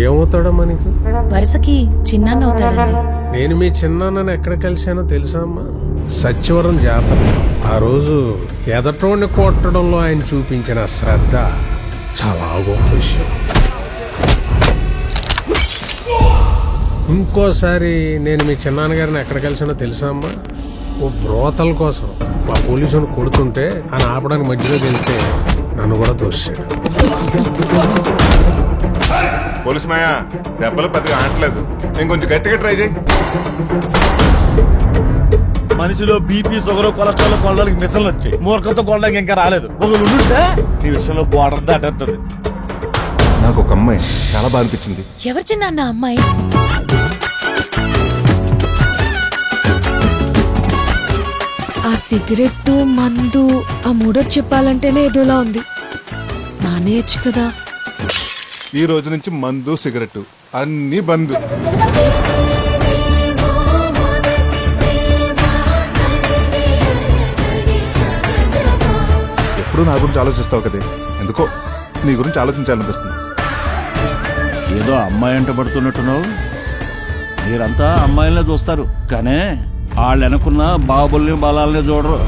ఏమవుతాడమ్మా నీకు? వరుసకి చిన్నాన్న అవుతాడండి. నేను మీ చిన్నాన్నని ఎక్కడ కలిశానో తెలుసా అమ్మా? సత్యవరం జాతర. ఆ రోజు ఎదటోడిని కొట్టడంలో ఆయన చూపించిన శ్రద్ధ చాలా గొప్ప విషయం. ఇంకోసారి నేను మీ చిన్నాన్నగారిని ఎక్కడ కలిసానో తెలుసా అమ్మా? ఓ బ్రోతల కోసం మా పోలీసుని కొడుతుంటే ఆయన ఆపడానికి మధ్యలోకి వెళ్తే నన్ను కూడా తోసాడు. పోలీసు మాయా, దెబ్బలు పెద్దగా ఆడలేదు. నేను కొంచెం గట్టిగా ట్రై చేయి. మనిషిలో బీపీ షుగర్ కొలెస్ట్రాల్ కొనడానికి మిషన్లు వచ్చాయి. మూర్ఖంతో కొనడానికి ఇంకా రాలేదు. ఒకళ్ళు ఉంటే నీ విషయంలో బోర్డర్ దాటేస్తుంది. నాకు ఒక అమ్మాయి చాలా బాగా అనిపించింది. ఎవరు చిన్నాన్న అమ్మాయి? ఆ సిగరెట్ మందు ఆ మూడోది చెప్పాలంటేనే ఏదోలా ఉంది. మానేయచ్చు కదా. ఈ రోజు నుంచి మందు సిగరెట్ అన్ని బంద్. ఎప్పుడు నా గురించి ఆలోచిస్తావు కదే, ఎందుకో నీ గురించి ఆలోచించాలనిపిస్తుంది. ఏదో అమ్మాయి అంట పడుతున్నట్టున్నావు. మీరంతా అమ్మాయిలనే చూస్తారు, కానీ వాళ్ళు వెనకున్న బాబుల్ని బలాల్ని చూడరు.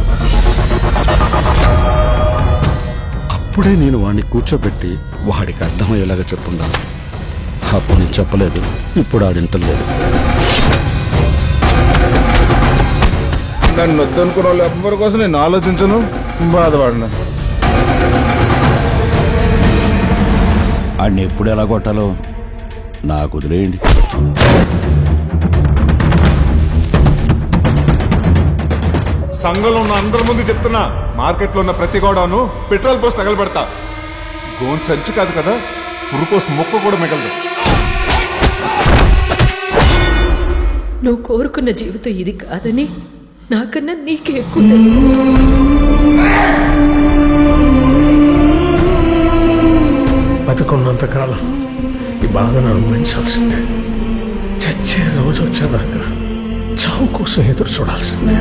అప్పుడే నేను వాడిని కూర్చోబెట్టి వాడికి అర్థమయ్యేలాగా చెప్పుండాల్సి. అప్పుడు నేను చెప్పలేదు, ఇప్పుడు ఆడింటలేదు. నన్ను వద్దనుకున్న వాళ్ళు ఎవరి కోసం నేను ఆలోచించను, బాధపడను. వాడిని ఎప్పుడు ఎలా కొట్టాలో నాకు వదిలేయండి. సంఘంలో ఉన్న అందరి ముందు చెప్తున్నా, మార్కెట్లో ఉన్న ప్రతి గోడను పెట్రోల్ పోసి తగలబెడతా. గోన్ సంచి కాదు కదా, పురుకోసి మొక్క కూడా మిగలదు. నువ్వు కోరుకున్న జీవితం ఇది కాదని నాకన్నా నీకే ఎక్కువ తెలుసు. బతుకున్నంతకాలం ఈ బాధను అనుభవించాల్సిందే. చచ్చే రోజు వచ్చేదాకా చావు కోసం ఎదురు చూడాల్సిందే.